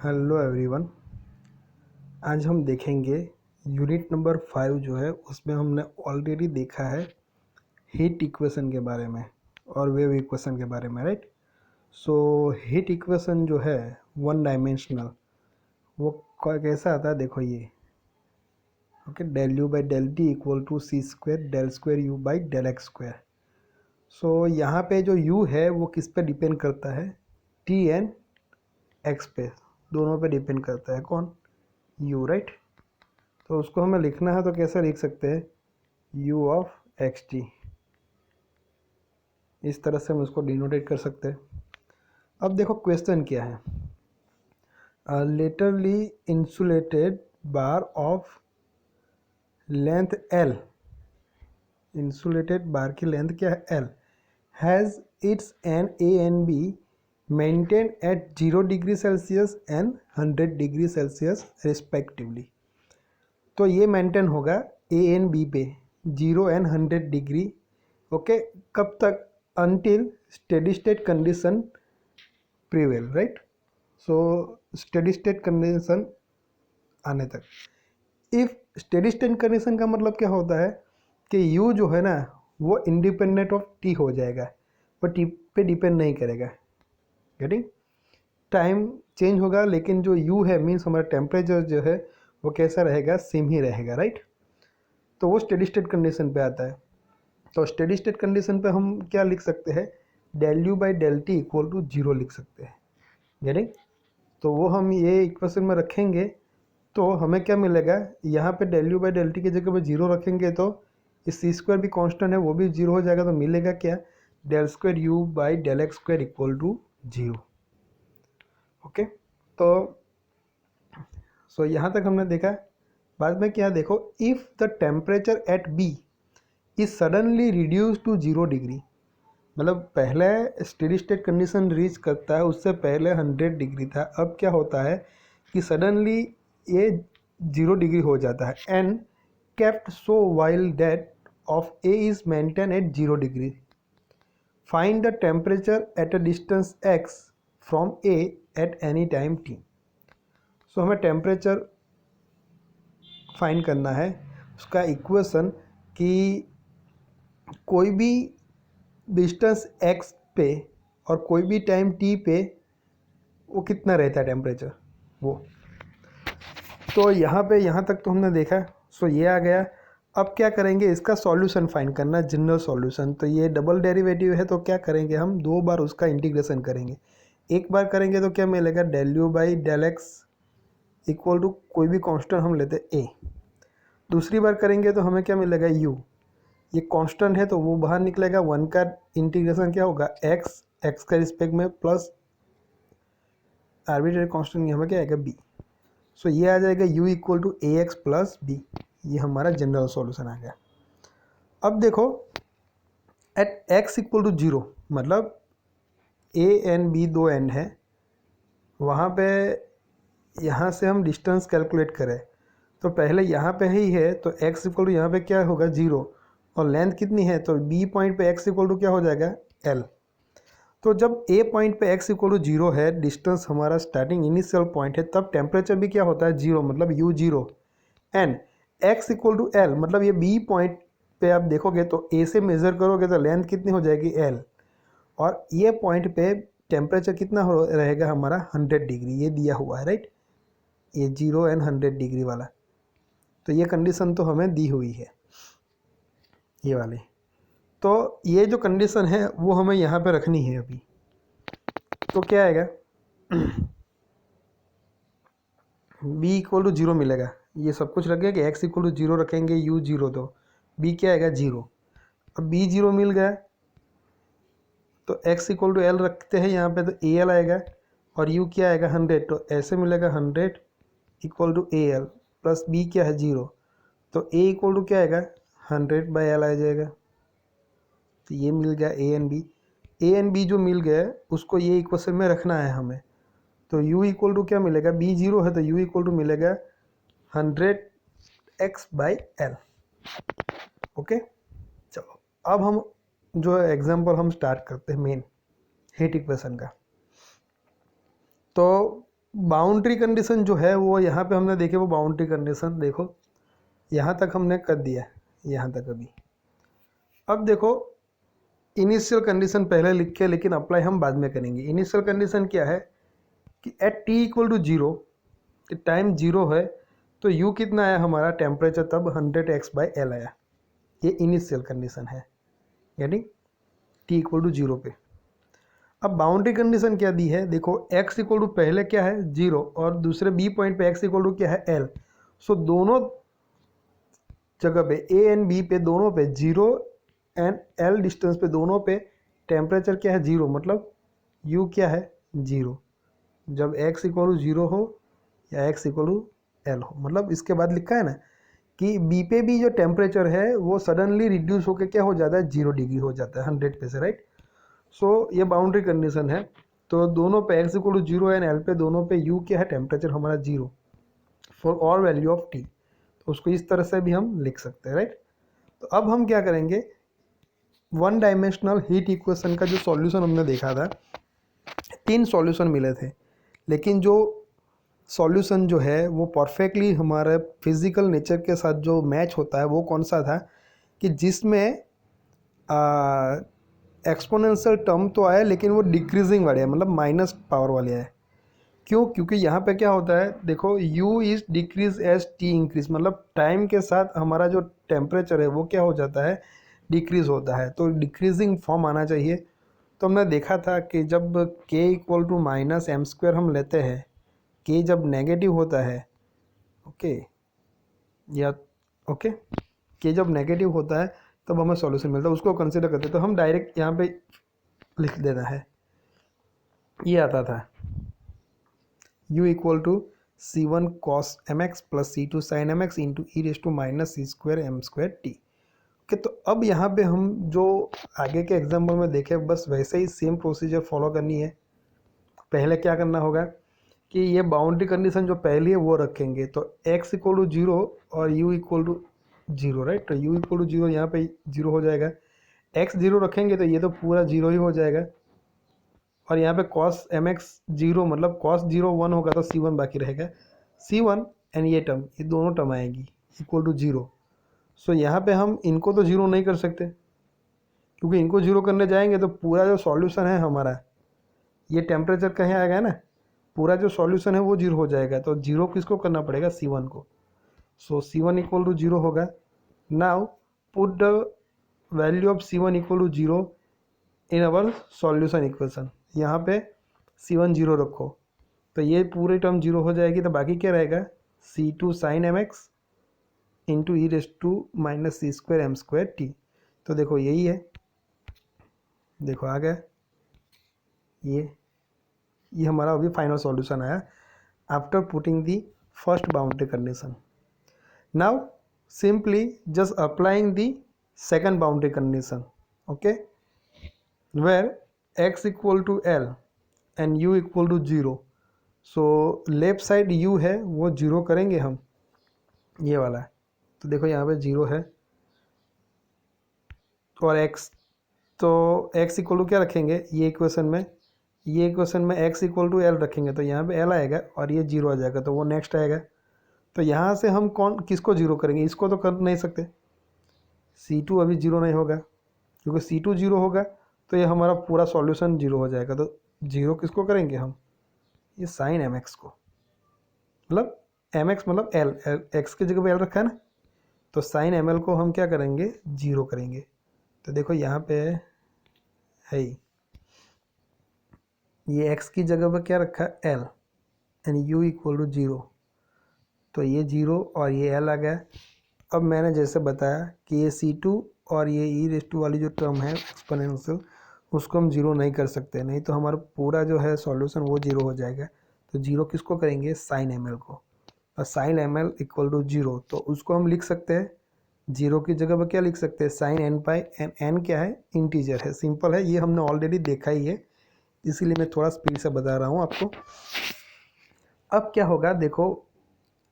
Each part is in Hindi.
Hello everyone. आज हम देखेंगे यूनिट नंबर 5 जो है उसमें हमने ऑलरेडी देखा है हीट इक्वेशन के बारे में और वेव इक्वेशन के बारे में, राइट। सो हीट इक्वेशन जो है वन डायमेंशनल, वो कैसा आता है देखो ये, okay. Del u by del t equal to c square del square u by del x square. So यहाँ पे जो यू है वो किस पे डिपेंड करता है, टी एंड एक्स पे, दोनों पे डिपेंड करता है। कौन? You, right. तो उसको हमें लिखना है तो कैसे लिख सकते हैं, u ऑफ एक्स टी, इस तरह से हम उसको डिनोटेट कर सकते हैं। अब देखो क्वेश्चन क्या है, laterally insulated bar of length L, insulated bar की लेंथ क्या है L, has its end A and B maintain at 0 degree Celsius and 100 degree Celsius respectively. तो ये मेंटेन होगा ए एंड बी पे 0 एंड 100 डिग्री, ओके। कब तक? Until steady state condition prevail, right. So steady state condition आने तक। इफ स्टेडी स्टेट कंडीशन का मतलब क्या होता है कि यू जो है ना वो इंडिपेंडेंट ऑफ टी हो जाएगा, वो टी पे डिपेंड नहीं करेगा। गेटिंग? टाइम चेंज होगा लेकिन जो यू है मीन्स हमारा टेम्परेचर जो है वो कैसा रहेगा, सेम ही रहेगा, राइट। तो वो स्टेडी स्टेट कंडीशन पे आता है। तो स्टेडी स्टेट कंडीशन पे हम क्या लिख सकते हैं, del u by del t equal to 0 लिख सकते हैं। गेटिंग? तो वो हम ये इक्वेशन में रखेंगे तो हमें क्या मिलेगा, यहाँ पे del u by del t की जगह पे 0 रखेंगे तो इस सी स्क्वायर भी कांस्टेंट है वो भी 0 हो जाएगा। तो मिलेगा क्या, del square u by del x square equal to 0, okay. तो यहाँ तक हमने देखा। बाद में क्या देखो, if the temperature at B is suddenly reduce to 0 degree, मतलब पहले स्टेडी स्टेट कंडीशन रीच करता है उससे पहले 100 डिग्री था, अब क्या होता है कि सडनली ये 0 डिग्री हो जाता है। And kept so while that of A is maintain at 0 degree, find the temperature at a distance x from A at any time t। सो हमें टेम्परेचर फाइंड करना है, उसका इक्वेशन कि कोई भी डिस्टेंस x पे और कोई भी टाइम t पे वो कितना रहता है टेम्परेचर वो। तो यहाँ तक तो हमने देखा। सो ये आ गया। अब क्या करेंगे, इसका सॉल्यूशन फाइंड करना है, जनरल सॉल्यूशन। तो ये डबल डेरिवेटिव है तो क्या करेंगे, हम 2 बार उसका इंटीग्रेशन करेंगे। एक बार करेंगे तो क्या मिलेगा, del u by del x equal to कोई भी कांस्टेंट हम लेते ए। दूसरी बार करेंगे तो हमें क्या मिलेगा, यू, ये कांस्टेंट है तो वो बाहर निकलेगा। 1 का इंटीग्रेशन क्या होगा, एक्स का रिस्पेक्ट में प्लस आर्बिट्रेरी कांस्टेंट हमें क्या आएगा, बी। सो ये आ जाएगा u equal to a x plus b. ये हमारा जनरल सॉल्यूशन आ गया। अब देखो एट x इक्वल टू 0, मतलब a एंड b दो एंड है, वहाँ पे यहाँ से हम डिस्टेंस कैलकुलेट करें तो पहले यहाँ पे ही है तो x इक्वल टू यहाँ पे क्या होगा, 0, और लेंथ कितनी है तो b पॉइंट पे x इक्वल टू क्या हो जाएगा, l। तो जब a पॉइंट पे x इक्वल टू 0 है, डिस्टेंस हमारा स्टार्टिंग इनिशियल पॉइंट है, तब टेम्परेचर भी क्या होता है, 0, मतलब u 0। And x equal to l, मतलब ये b पॉइंट पे आप देखोगे तो a से मेज़र करोगे तो लेंथ कितनी हो जाएगी, l, और ये पॉइंट पे टेम्परेचर कितना हो रहेगा हमारा, 100 डिग्री, ये दिया हुआ है, राइट। ये 0 एंड 100 डिग्री वाला, तो ये कंडीशन तो हमें दी हुई है ये वाली। तो ये जो कंडीशन है वो हमें यहाँ पे रखनी है अभी। तो क्या आएगा, b इक्वल टू 0 मिलेगा, ये सब कुछ रखेंगे कि x इक्वल टू 0 रखेंगे, u 0, तो b क्या आएगा, 0। अब b 0 मिल गया तो x इक्वल टू l रखते हैं यहाँ पे, तो a l आएगा और u क्या आएगा, 100, तो ऐसे मिलेगा 100 equal to a l plus b क्या है, 0, तो a इक्वल टू क्या आएगा, 100 बाई l आ जाएगा। तो ये मिल गया a एंड b जो मिल गया उसको ये इक्वेशन में रखना है हमें। तो u इक्वल टू क्या मिलेगा, b 0 है तो u इक्वल टू मिलेगा 100x बाई l, ओके। चलो अब हम जो एग्जांपल हम स्टार्ट करते हैं मेन हीट इक्वेशन का। तो बाउंड्री कंडीशन जो है वो यहाँ पे हमने देखे, वो बाउंड्री कंडीशन देखो यहाँ तक हमने कर दिया, यहाँ तक अभी। अब देखो इनिशियल कंडीशन पहले लिख के, लेकिन अप्लाई हम बाद में करेंगे। इनिशियल कंडीशन क्या है कि at t equal to zero, time zero है, तो यू कितना आया हमारा टेम्परेचर, तब 100x/L आया। ये इनिशियल कंडीशन है, यानी टी इक्वल टू जीरो पे। अब बाउंड्री कंडीशन क्या दी है, देखो x इक्वल टू पहले क्या है जीरो, और दूसरे बी पॉइंट पे x इक्वल टू क्या है L। सो दोनों जगह पे ए एंड बी पे दोनों पे जीरो एंड L डिस्टेंस पे दोनों पे टेम्परेचर क्या है जीरो, मतलब U क्या है जीरो, जब x इक्वल टू जीरो हो या x इक्वल टू L हो। मतलब इसके बाद लिखा है ना कि बी पे भी जो टेम्परेचर है वो सडनली रिड्यूस होकर क्या हो जाता है 0 डिग्री हो जाता है 100 पे से, राइट। सो ये बाउंड्री कंडीशन है। तो दोनों पे x equal to zero and L पे दोनों पे U क्या है टेम्परेचर हमारा zero for all value of T। तो उसको इस तरह से भी हम लिख सकते हैं, राइट। तो अब हम क्या करेंगे, वन डायमेंशनल हीट इक्वेशन का जो सॉल्यूशन हमने देखा था, 3 सॉल्यूशन मिले थे, लेकिन जो सॉल्यूशन जो है वो परफेक्टली हमारे फिजिकल नेचर के साथ जो मैच होता है वो कौन सा था, कि जिसमें एक्सपोनेंशियल टर्म तो आया लेकिन वो डिक्रीजिंग वाले है, मतलब माइनस पावर वाले है। क्यों? क्योंकि यहाँ पे क्या होता है, देखो u is decrease as t increase, मतलब टाइम के साथ हमारा जो टेम्परेचर है वो क्या हो जाता है डिक्रीज होता है, तो डिक्रीजिंग फॉर्म आना चाहिए। तो हमने देखा था कि जब k equal to minus m square हम लेते हैं, k जब नेगेटिव होता है, ओके या ओके, k जब नेगेटिव होता है तब हमें सॉल्यूशन मिलता है, उसको कंसिडर करते हैं। तो हम डायरेक्ट यहाँ पे लिख देना है, ये आता था u equal to c1 cos mx plus c2 sin mx into e raise to minus c square m square t. Okay, तो अब यहाँ पे हम जो आगे के एग्जाम्पल में देखें बस वैसे ही सेम प्रोसीजर फॉलो करनी है। पहले क्या करना होगा कि ये बाउंड्री कंडीशन जो पहली है वो रखेंगे, तो x इक्वल टू जीरो और u equal to zero, right. तो u इक्वल टू जीरो यहाँ पे जीरो हो जाएगा, x जीरो रखेंगे तो ये तो पूरा जीरो ही हो जाएगा, और यहाँ पे cos mx जीरो, मतलब cos जीरो 1 होगा तो c1 बाकी रहेगा, c1 एंड ये टर्म, ये दोनों टर्म आएगी इक्वल टू जीरो। सो यहाँ पे हम इनको तो जीरो नहीं कर सकते, क्योंकि इनको जीरो करने जाएंगे तो पूरा जो सॉल्यूशन है हमारा, ये टेम्परेचर कहीं आएगा ना, पूरा जो सॉल्यूशन है वो जीरो हो जाएगा। तो जीरो किसको करना पड़ेगा, c1 को। So c1 equal to zero होगा। Now put the value of c1 equal to zero in our solution equation. यहाँ पे c1 जीरो रखो तो ये पूरी टर्म जीरो हो जाएगी, तो बाकी क्या रहेगा c2 sin mx into e raise to minus c square m square t. तो देखो यही है, देखो आ गया, ये हमारा अभी फाइनल सॉल्यूशन आया after putting the first boundary condition. Now simply just applying the second boundary condition, okay, where x equal to L and u equal to zero. So left side u है वो जीरो करेंगे हम, ये वाला है, तो देखो यहाँ पे जीरो है, और x, तो x इक्वल टू क्या रखेंगे ये इक्वेशन में, ये इक्वेशन में x इक्वल टू L रखेंगे तो यहाँ पे L आएगा और ये जीरो आ जाएगा, तो वो नेक्स्ट आएगा। तो यहाँ से हम कौन किसको जीरो करेंगे, इसको तो कर नहीं सकते, c2 अभी जीरो नहीं होगा, क्योंकि c2 जीरो होगा तो ये हमारा पूरा सॉल्यूशन जीरो हो जाएगा। तो जीरो किसको करेंगे हम, ये साइन mx को, मतलब mx मतलब L, x की जगह पे L रखा है ना, तो साइन ml को हम क्या करेंगे जीरो करेंगे। तो देखो यहाँ पे है ये x की जगह पर क्या रखा है L and u equal to zero, तो ये जीरो और ये L आ गया। अब मैंने जैसे बताया कि ये c2 और ये ई रेस टू वाली जो टर्म है एक्सपोनेंशियल, उसको हम जीरो नहीं कर सकते, नहीं तो हमारा पूरा जो है सॉल्यूशन वो जीरो हो जाएगा। तो जीरो किसको करेंगे, साइन ml को, और sine ml equal to zero, तो उसको हम लिख सकते हैं जीरो की जगह पर क्या लिख सकते हैं sine n pi, and n क्या है इंटीजर है, सिंपल है, ये हमने ऑलरेडी देखा ही है, इसीलिए मैं थोड़ा स्पीड से बता रहा हूँ आपको। अब क्या होगा देखो,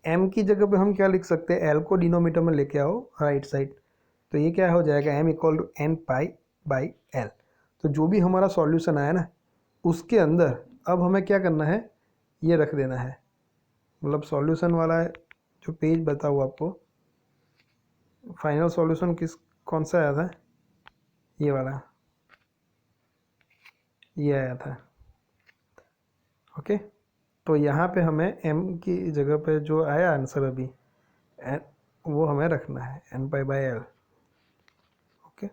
m की जगह पे हम क्या लिख सकते हैं, l को डिनोमीटर में लेके आओ राइट साइड, तो ये क्या हो जाएगा m equal to n pi by l। तो जो भी हमारा सॉल्यूशन आया ना उसके अंदर अब हमें क्या करना है, ये रख देना है, मतलब सॉल्यूशन वाला जो पेज बताऊँ आपको, फाइनल सॉल्यूशन कौन सा आया था, ये वाला, ये आया था। ओके, तो यहाँ पे हमें m की जगह पे जो आया आंसर अभी वो हमें रखना है n/l। ओके,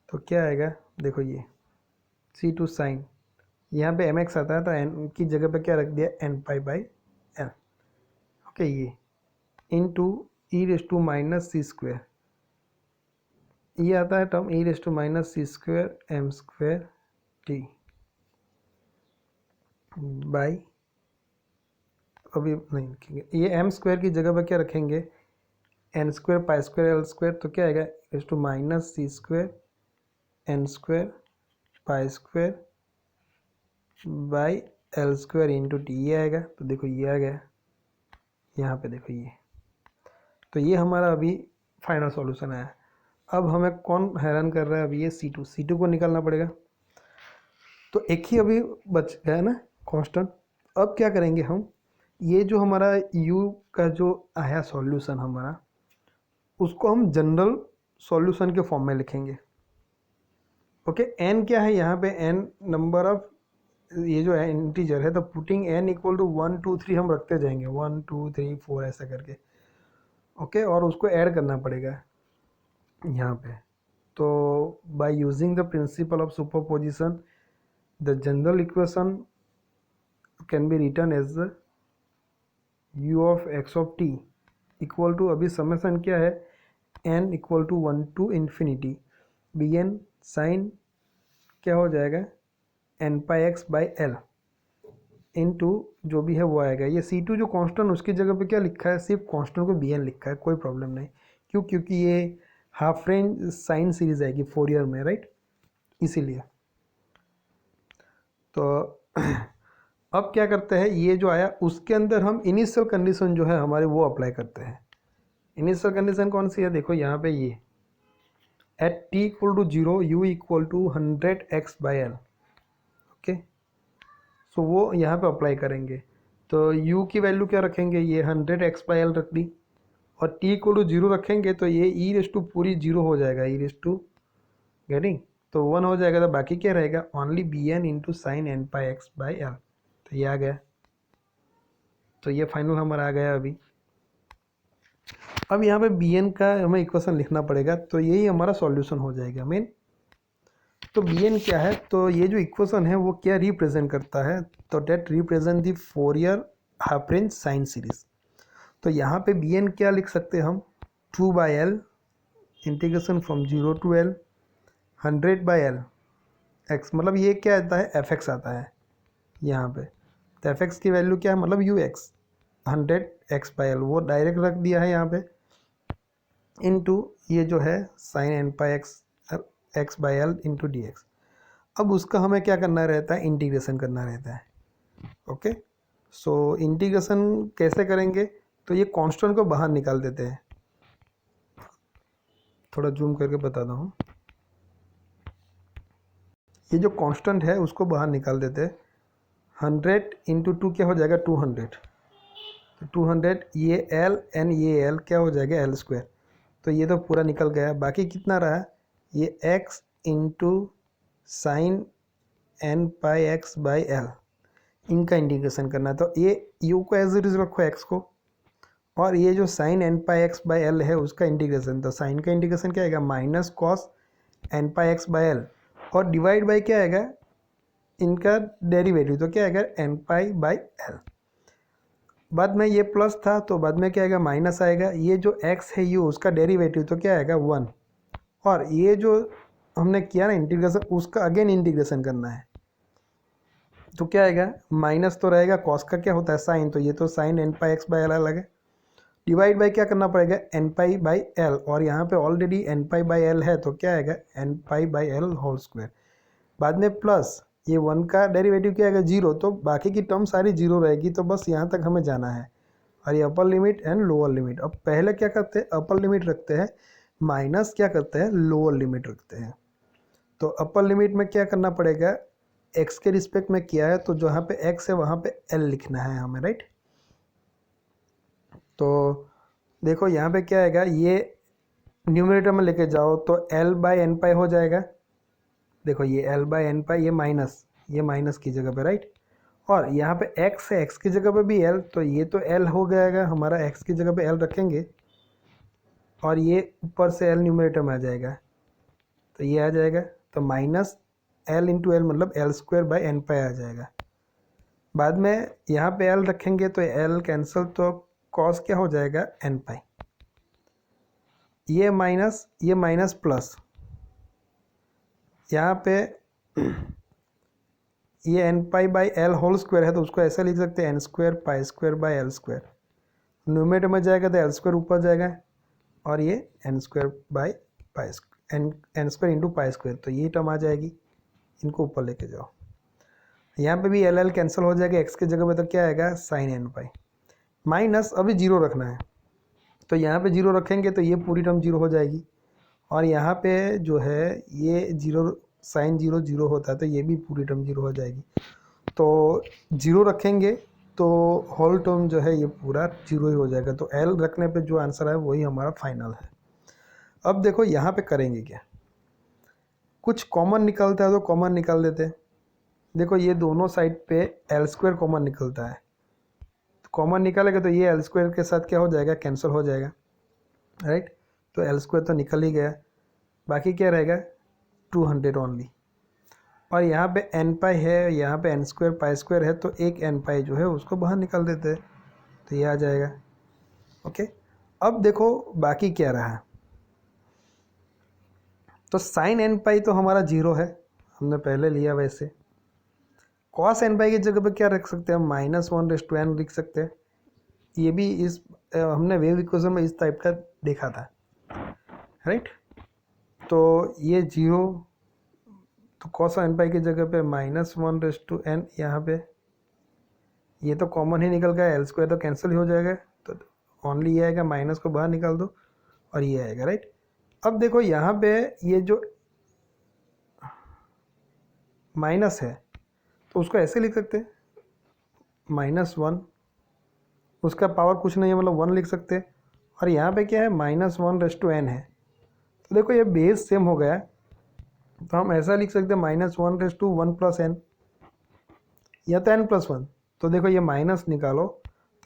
तो क्या आएगा, देखो ये C2 साइन, यहाँ पे mx आता है तो n की जगह पे क्या रख दिया n/l। ओके, ये इनटू e⁻⁻c², ये आता है term e⁻⁻c² m² t by, अभी नहीं लिखेंगे, ये m² की जगह पर क्या रखेंगे n² π² l², तो क्या आएगा e⁻⁻c² n² π² by l² into T, ये आएगा। तो देखो ये आ गया, यहाँ पे देखो ये, तो ये हमारा अभी फाइनल सॉल्यूशन आया। अब हमें कौन हैरान कर रहा है, अभी ये C2 को निकालना पड़ेगा। तो एक ही अभी बच गया ना कांस्टेंट। अब क्या करेंगे हम, ये जो हमारा u का जो आया सॉल्यूशन हमारा, उसको हम जनरल सॉल्यूशन के फॉर्म में लिखेंगे। ओके, n क्या है यहाँ पे, n नंबर ऑफ, ये जो है इंटीजर है, तो पुटिंग n इक्वल टू 1 2 3 हम रखते जाएंगे, 1 2 3 4 ऐसा करके। ओके, और उसको ऐड करना पड़ेगा यहाँ पे। तो by using the principle of superposition, the general equation can be written as u of x of t equal to, अभी समेशन क्या है, n equal to 1 to infinity bn sine क्या हो जाएगा n/x/l इनटू जो भी है वो आएगा। ये C2 जो कांस्टेंट उसकी जगह पे क्या लिखा है, सिर्फ कांस्टेंट को bn लिखा है, कोई प्रॉब्लम नहीं। क्यों, क्योंकि ये हाफ रेंज साइन सीरीज आएगी फोरियर में, राइट, इसीलिए। तो अब क्या करते हैं, ये जो आया उसके अंदर हम इनिशियल कंडीशन जो है हमारे वो अप्लाई करते हैं। इनिशियल कंडीशन कौन सी है, देखो यहाँ पे ये at t equal to 0 u equal to 100x/l। Okay, so वो यहाँ पे अप्लाई करेंगे। तो u की वैल्यू क्या रखेंगे, ये 100x/l रख दी, और t इक्वल टू 0 रखेंगे तो ये e पूरी 0 हो जाएगा, गेटिंग, तो 1 हो जाएगा। तो बाकी क्या रहेगा, only bn into sine n/x/l। तो ये आ गया, तो ये फाइनल हमारा आ गया अभी। अब यहाँ पे bn का हमें इक्वेशन लिखना पड़ेगा, तो यही हमारा सॉल्यूशन हो जाएगा मेन। तो bn क्या है, तो ये जो इक्वेशन है वो क्या रिप्रेजेंट करता है, तो that represent the Fourier half range sine series. तो यहाँ पे bn क्या लिख सकते हैं हम, 2/l integration from 0 to l 100/l x, मतलब ये क्या आता है fx आता है यहाँ पे। तो fx की वैल्यू क्या है, मतलब ux 100x/l, वो डायरेक्ट रख दिया है यहाँ पे, इनटू ये जो है sign n/x/l into D x. अब उसका हमें क्या करना रहता है, इंटीग्रेशन करना रहता है। ओके, सो इंटीग्रेशन कैसे करेंगे, तो ये कांस्टेंट को बाहर निकाल देते हैं, थोड़ा जूम करके बताता हूँ। ये जो कांस्टेंट है उसको बाहर निकाल देते हैं, 100 इंटू 2 क्या हो जाएगा 200, तो 200 ये l एन ये l क्या हो जाएगा l²। तो ये तो पूरा निकल गया, बाकी कितना रहा, ये x इंटू साइन n/x/l, इनका इंटीग्रेशन करना है। तो ये u को एज इट इज रखो x को, और ये जो साइन n/x/l है उसका इंटीग्रेशन, तो साइन का इंटीग्रेशन क्या आएगा माइनस कॉस n/x/l, और डिवाइड बाई क्या आएगा इनका डेरिवेटिव, तो क्या आएगा n/l। बाद में ये प्लस था तो बाद में क्या आएगा माइनस आएगा, ये जो x है u उसका डेरिवेटिव तो क्या आएगा 1, और ये जो हमने किया ना इंटीग्रेशन उसका अगेन इंटीग्रेशन करना है, तो क्या आएगा माइनस तो रहेगा, कॉस का क्या होता है साइन, तो ये तो साइन n/x/l अलग है, डिवाइड बाई क्या करना पड़ेगा n/l, और यहाँ पे ऑलरेडी n/l है तो क्या आएगा n/l होल स्क्वायर। बाद में प्लस ये 1 का डेरिवेटिव क्या आएगा 0, तो बाकी की टर्म सारी 0 रहेगी, तो बस यहाँ तक हमें जाना है। और ये upper limit and lower limit, अब पहले क्या करते हैं अपर लिमिट रखते हैं, माइनस क्या करते हैं लोअर लिमिट रखते हैं। तो अपर लिमिट में क्या करना पड़ेगा, x के रिस्पेक्ट में किया है तो जहाँ पे x है वहाँ पे l लिखना है हमें, राइट। तो देखो यहाँ पे क्या आएगा, ये न्यूमरेटर में लेके जाओ तो l बाई एन पाई हो जाएगा। देखो ये l बाई एन पाई, ये माइनस की जगह पे, राइट। और यहाँ पे x है, x की जगह पे भी l, तो ये तो l हो जाएगा हमारा, x की जगह पे l रखेंगे और ये ऊपर से l न्यूमरेटर में आ जाएगा, तो ये आ जाएगा। तो माइनस l इंटू एल मतलब l स्क्वायर बाई एन पाई आ जाएगा। बाद में यहाँ पे l रखेंगे तो l कैंसिल, तो कॉस क्या हो जाएगा, एन पाई। ये माइनस प्लस, यहाँ पे ये n pi by l whole square है तो उसको ऐसा लिख सकते हैं n square pi square by l square. Numerator में जाएगा तो एल स्क्वायर ऊपर जाएगा और ये n square by pi n square into pi square, तो ये टर्म आ जाएगी। इनको ऊपर लेके जाओ, यहाँ पे भी एल एल कैंसिल हो जाएगा, एक्स की जगह पे तो क्या आएगा, साइन एन पाई। माइनस अभी जीरो रखना है तो यहाँ पे जीरो रखेंगे तो ये पूरी टर्म जीरो हो जाएगी। और यहाँ पे जो है ये जीरो, साइन जीरो जीरो होता है तो ये भी पूरी टर्म जीरो हो जाएगी। तो जीरो रखेंगे तो होल टर्म जो है ये पूरा जीरो ही हो जाएगा। तो एल रखने पे जो आंसर है वही हमारा फाइनल है। अब देखो यहाँ पे करेंगे क्या, कुछ कॉमन निकलता है तो कॉमन निकाल देते हैं। देखो ये दोनों साइड पे एल स्क्वायर कॉमन निकलता है, तो कॉमन निकालेगा तो ये एल स्क्वायर के साथ क्या हो जाएगा, कैंसिल हो जाएगा, राइट। तो एल स्क्वायर तो निकल ही गया, बाकी क्या रहेगा, 200 ओनली। और यहाँ पे एन पाई है, यहाँ पे एन स्क्वायर पाई स्क्वायर है, तो एक एन पाई जो है उसको बाहर निकाल देते हैं, तो ये आ जाएगा। ओके, अब देखो बाकी क्या रहा, तो साइन एन पाई तो हमारा जीरो है, हमने पहले लिया वैसे। कॉस एन पाई की जगह पे क्या रख सकते हैं, -1/n लिख सकते हैं। ये भी इस हमने वेव इक्वेशन में इस टाइप का देखा था, राइट। तो ये जीरो, तो कॉस एन पाई की जगह पे -1/n, यहाँ पे ये तो कॉमन ही निकल गया, एल स्क्वायर तो कैंसिल ही हो जाएगा, तो ओनली ये आएगा, माइनस को बाहर निकाल दो और ये आएगा, राइट। अब देखो यहाँ पे ये जो माइनस है तो उसको ऐसे लिख सकते हैं, -1, उसका पावर कुछ नहीं है मतलब 1 लिख सकते हैं। और यहाँ पे क्या है, -1/n है, तो देखो ये बेस सेम हो गया, तो हम ऐसा लिख सकते हैं -1/1 + n या तो n+1। तो देखो ये माइनस निकालो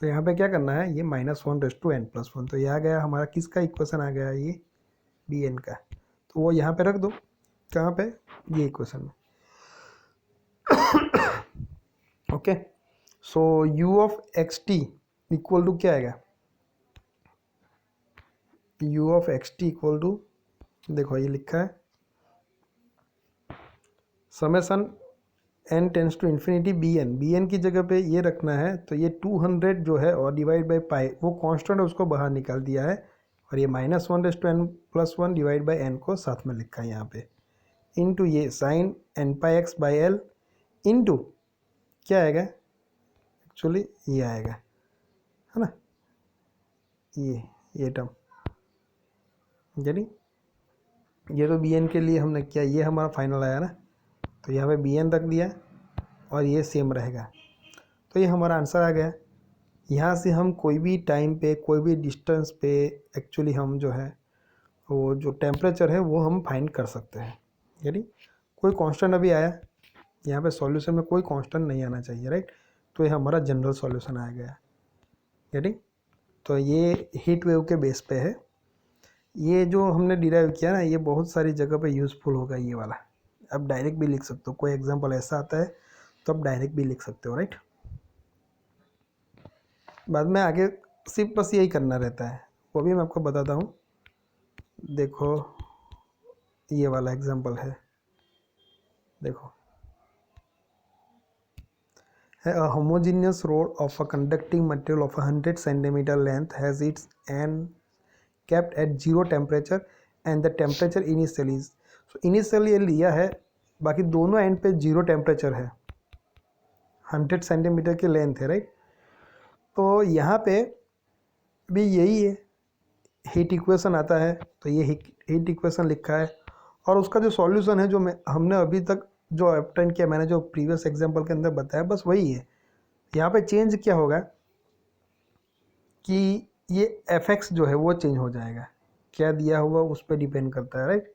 तो यहाँ पे क्या करना है, ये -1/n+1, तो ये आ गया हमारा किसका इक्वेशन आ गया, ये bn का। तो वो यहाँ पे रख दो, कहाँ पे, ये इक्वेशन में। Okay, so u of x t equal to क्या आएगा, u of x t equal to, देखो ये लिखा है summation n tends to infinity bn की जगह पे ये रखना है, तो ये 200 जो है और डिवाइड बाई पाई वो कांस्टेंट है, उसको बाहर निकाल दिया है, और ये -1/n+1 डिवाइड बाई n को साथ में लिखा है यहाँ पे, इनटू ये sine n pi x by l into क्या आएगा, एक्चुअली ये आएगा, है ना, ये टर्म, यानी ये तो bn के लिए हमने किया, ये हमारा फाइनल आया ना, तो यहाँ पे bn रख दिया और ये सेम रहेगा, तो ये हमारा आंसर आ गया। यहाँ से हम कोई भी टाइम पे, कोई भी डिस्टेंस पे एक्चुअली हम जो है वो जो टेम्परेचर है वो हम फाइंड कर सकते हैं, यानी कोई कांस्टेंट अभी आया, यहाँ पे सॉल्यूशन में कोई कांस्टेंट नहीं आना चाहिए, राइट। तो ये हमारा जनरल सॉल्यूशन आ गया, यानी तो ये हीट वेव के बेस पे है। ये जो हमने डिराइव किया ना, ये बहुत सारी जगह पे यूज़फुल होगा ये वाला। अब डायरेक्ट भी लिख सकते हो, कोई एग्जांपल ऐसा आता है तो आप डायरेक्ट भी लिख सकते हो, राइट। बाद में आगे सिर्फ बस यही करना रहता है, वो भी मैं आपको बताता हूँ। देखो ये वाला एग्जांपल है, देखो a homogeneous rod of a conducting material of 100 centimeter length has its end kept at 0 temperature and the temperature initially, so initially ये लिया है, बाकी दोनों एंड पे 0 टेम्परेचर है, 100 सेंटीमीटर की लेंथ है, राइट। तो यहाँ पे भी यही है, हीट इक्वेशन आता है, तो ये हीट इक्वेशन लिखा है और उसका जो सॉल्यूशन है जो हमने अभी तक जो ऑब्टेन किया मैंने, जो प्रीवियस एग्जांपल के अंदर बताया, बस वही है। यहाँ पे चेंज क्या होगा कि ये एफ जो है वो चेंज हो जाएगा, क्या दिया हुआ उस पर डिपेंड करता है, राइट।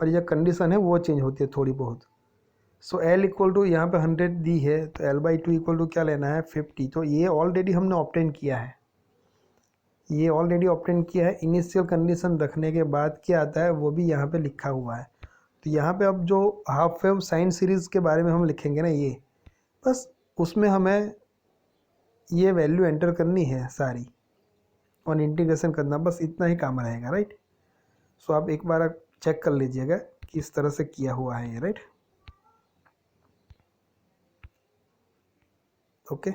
और ये कंडीशन है वो चेंज होती है थोड़ी बहुत। सो एल इक्वल टू यहाँ पे 100 दी है, तो l by two equal to क्या लेना है 50। तो ये ऑलरेडी हमने ऑब्टेन किया है, ये ऑलरेडी ऑब्टेन किया है। इनिशियल कंडीशन रखने के बाद क्या आता है वो भी यहाँ पे लिखा हुआ है। तो यहाँ पे अब जो हाफ वेव साइन सीरीज़ के बारे में हम लिखेंगे ना, ये बस उसमें हमें ये वैल्यू एंटर करनी है सारी और इंटीग्रेशन करना, बस इतना ही काम रहेगा, राइट। सो आप एक बार चेक कर लीजिएगा कि इस तरह से किया हुआ है ये, राइट। ओके।